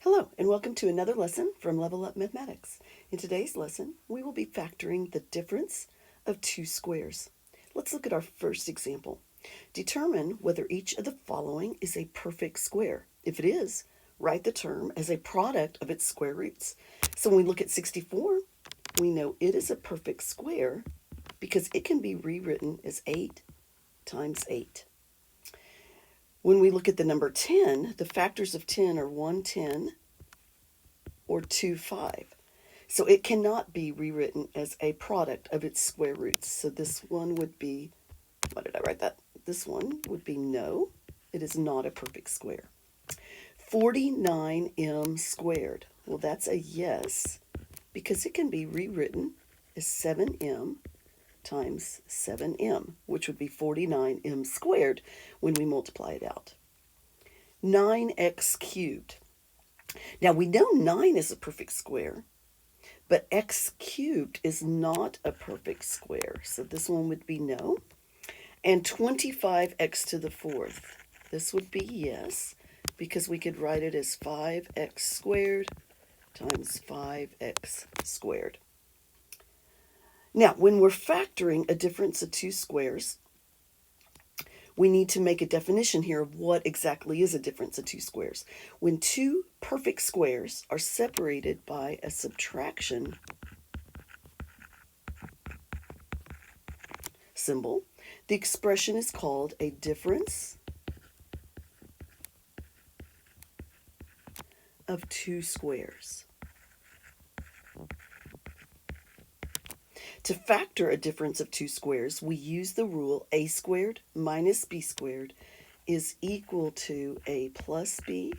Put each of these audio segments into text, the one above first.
Hello, and welcome to another lesson from Level Up Mathematics. In today's lesson, we will be factoring the difference of two squares. Let's look at our first example. Determine whether each of the following is a perfect square. If it is, write the term as a product of its square roots. So when we look at 64, we know it is a perfect square because it can be rewritten as 8 times 8. When we look at the number 10, the factors of 10 are 1, 10, or 2, 5. So it cannot be rewritten as a product of its square roots. So this one would be, why did I write that? This one would be no, it is not a perfect square. 49m squared. Well, that's a yes, because it can be rewritten as 7m times 7m, which would be 49m squared when we multiply it out. 9x cubed. Now we know 9 is a perfect square, but x cubed is not a perfect square. So this one would be no. And 25x to the fourth. This would be yes, because we could write it as 5x squared times 5x squared. Now, when we're factoring a difference of two squares, we need to make a definition here of what exactly is a difference of two squares. When two perfect squares are separated by a subtraction symbol, the expression is called a difference of two squares. To factor a difference of two squares, we use the rule a squared minus b squared is equal to a plus b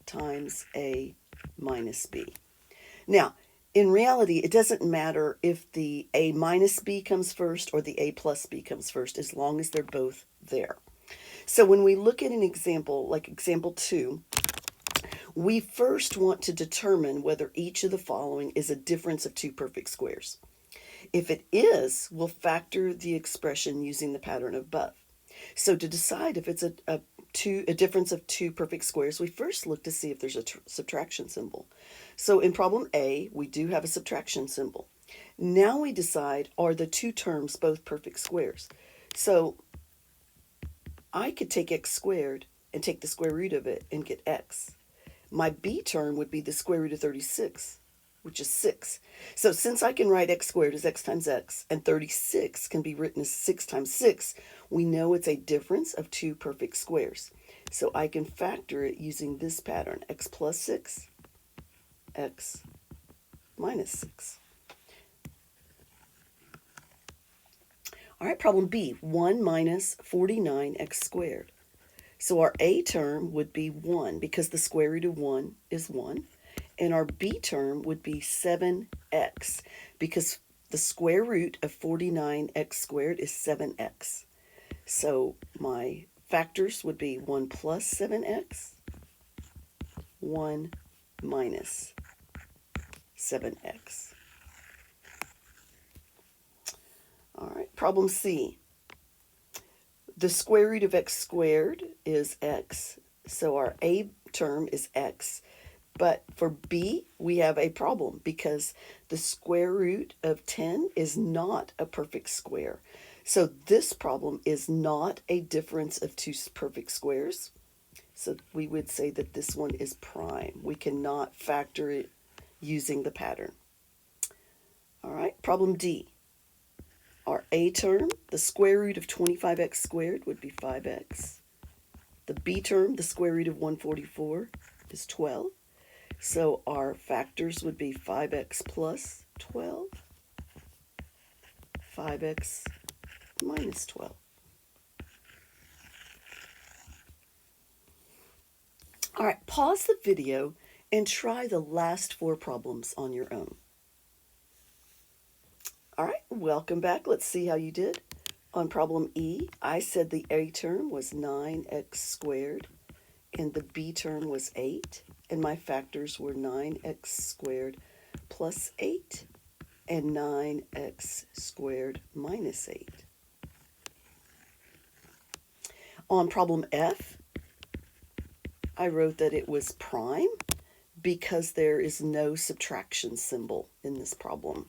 times a minus b. Now, in reality, it doesn't matter if the a minus b comes first or the a plus b comes first, as long as they're both there. So when we look at an example, like example 2, we first want to determine whether each of the following is a difference of two perfect squares. If it is, we'll factor the expression using the pattern above. So to decide if it's a difference of two perfect squares, we first look to see if there's a subtraction symbol. So in problem A, we do have a subtraction symbol. Now we decide, are the two terms both perfect squares? So I could take x squared and take the square root of it and get x. My b term would be the square root of 36, which is 6. So since I can write x squared as x times x, and 36 can be written as 6 times 6, we know it's a difference of two perfect squares. So I can factor it using this pattern, x plus 6, x minus 6. All right, problem B, 1 minus 49x squared. So our a term would be 1, because the square root of 1 is 1. And our b term would be 7x, because the square root of 49x squared is 7x. So my factors would be 1 plus 7x, 1 minus 7x. All right, problem C. The square root of x squared is x, so our a term is x. But for b, we have a problem because the square root of 10 is not a perfect square. So this problem is not a difference of two perfect squares. So we would say that this one is prime. We cannot factor it using the pattern. All right, problem D. Our a term, the square root of 25x squared would be 5x. The b term, the square root of 144, is 12. So our factors would be 5x plus 12, 5x minus 12. All right, pause the video and try the last 4 problems on your own. All right, welcome back. Let's see how you did. On problem E, I said the a term was 9x squared and the b term was 8. And my factors were 9x squared plus 8 and 9x squared minus 8. On problem F, I wrote that it was prime because there is no subtraction symbol in this problem.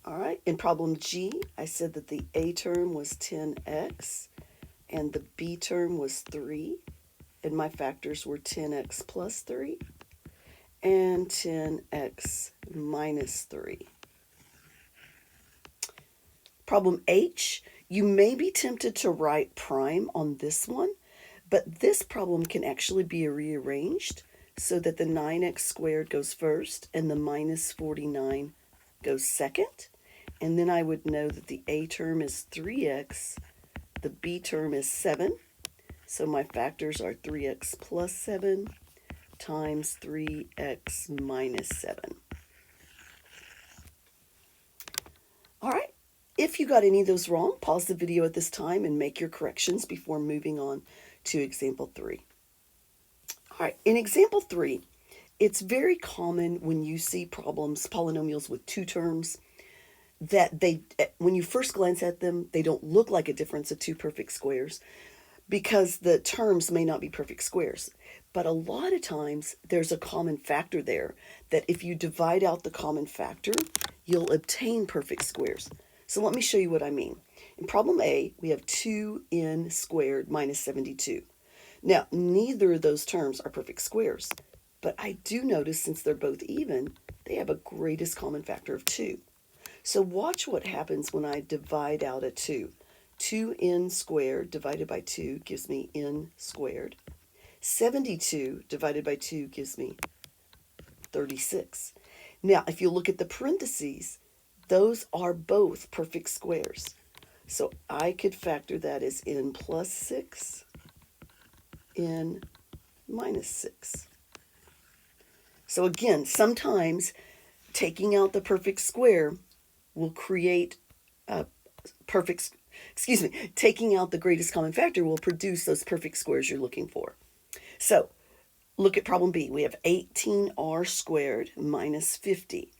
All right, in problem G, I said that the A term was 10x and the B term was 3, and my factors were 10x plus 3 and 10x minus 3. Problem H, you may be tempted to write prime on this one, but this problem can actually be rearranged so that the 9x squared goes first and the minus 49 goes second. And then I would know that the A term is 3x, the B term is 7. So my factors are 3x plus 7 times 3x minus 7. All right. If you got any of those wrong, pause the video at this time and make your corrections before moving on to example 3. All right, in example 3, it's very common when you see problems, polynomials with two terms, that when you first glance at them, they don't look like a difference of two perfect squares because the terms may not be perfect squares. But a lot of times there's a common factor there that if you divide out the common factor, you'll obtain perfect squares. So let me show you what I mean. In problem A, we have 2n squared minus 72. Now, neither of those terms are perfect squares, but I do notice since they're both even, they have a greatest common factor of 2. So watch what happens when I divide out a 2. 2n squared divided by 2 gives me n squared. 72 divided by 2 gives me 36. Now, if you look at the parentheses, those are both perfect squares. So I could factor that as n plus 6, n minus 6. So again, sometimes taking out the perfect square will create a taking out the greatest common factor will produce those perfect squares you're looking for. So look at problem B. We have 18r squared minus 50.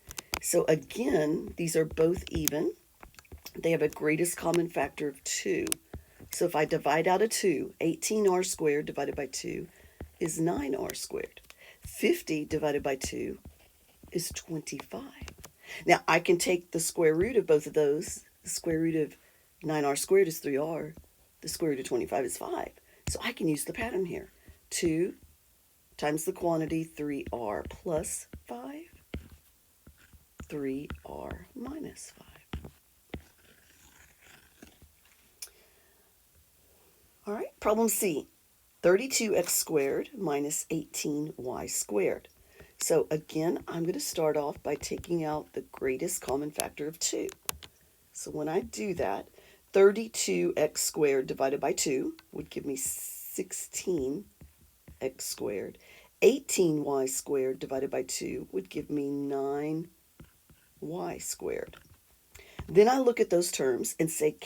So again, these are both even. They have a greatest common factor of 2. So if I divide out a 2, 18r squared divided by 2 is 9r squared. 50 divided by 2 is 25. Now I can take the square root of both of those. The square root of 9r squared is 3r. The square root of 25 is 5. So I can use the pattern here. 2 times the quantity 3r plus 5, 3r minus 5. All right, problem C, 32x squared minus 18y squared. So again, I'm going to start off by taking out the greatest common factor of 2. So when I do that, 32x squared divided by 2 would give me 16x squared. 18y squared divided by 2 would give me 9y squared. Then I look at those terms and say,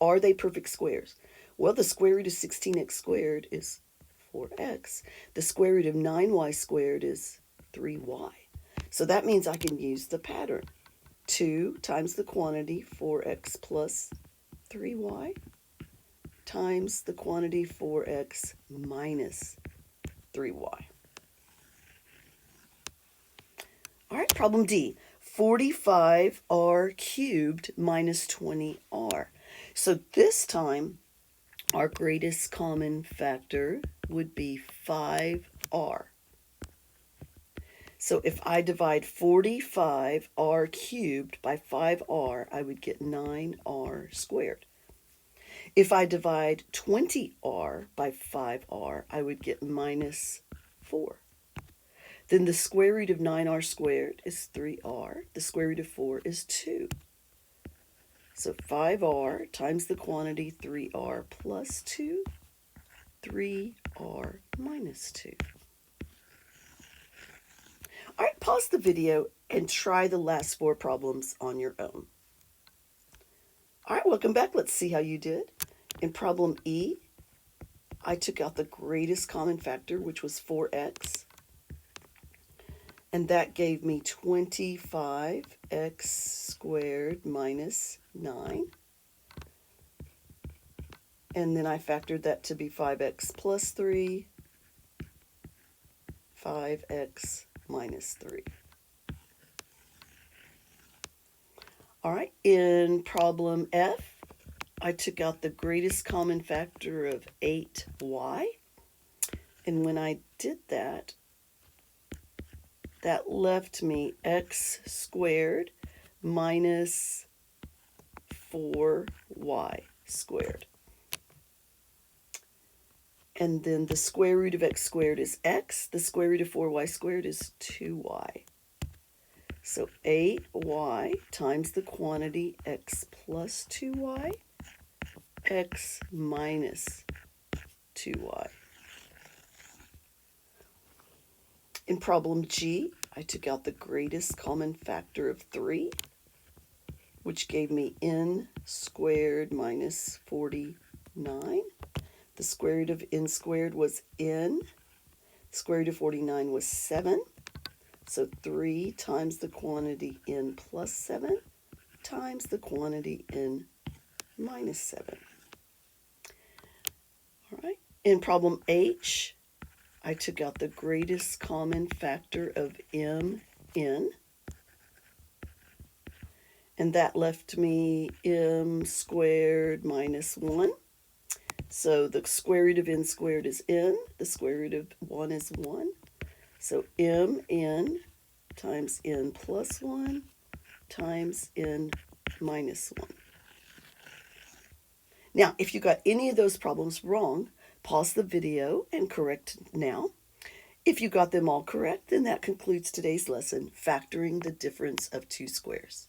are they perfect squares? Well, the square root of 16x squared is 4x. The square root of 9y squared is 3y. So that means I can use the pattern. 2 times the quantity 4x plus 3y times the quantity 4x minus 3y. All right, problem D, 45r cubed minus 20r. So this time, our greatest common factor would be 5r. So if I divide 45r cubed by 5r, I would get 9r squared. If I divide 20r by 5r, I would get minus 4. Then the square root of 9r squared is 3r. The square root of 4 is 2. So 5r times the quantity 3r plus 2, 3r minus 2. All right, pause the video and try the last 4 problems on your own. All right, welcome back. Let's see how you did. In problem E, I took out the greatest common factor, which was 4x. And that gave me 25x squared minus 9. And then I factored that to be 5x plus 3, 5x minus 3. All right, in problem F, I took out the greatest common factor of 8y. And when I did that, that left me x squared minus 4y squared. And then the square root of x squared is x. The square root of 4y squared is 2y. So 8y times the quantity x plus 2y, x minus 2y. In problem G, I took out the greatest common factor of 3, which gave me n squared minus 49. The square root of n squared was n. Square root of 49 was 7. So 3 times the quantity n plus 7 times the quantity n minus 7. All right. In problem H, I took out the greatest common factor of mn, and that left me m squared minus 1. So the square root of n squared is n. The square root of 1 is 1. So mn times n plus 1 times n minus 1. Now, if you got any of those problems wrong, pause the video and correct now. If you got them all correct, then that concludes today's lesson, factoring the difference of two squares.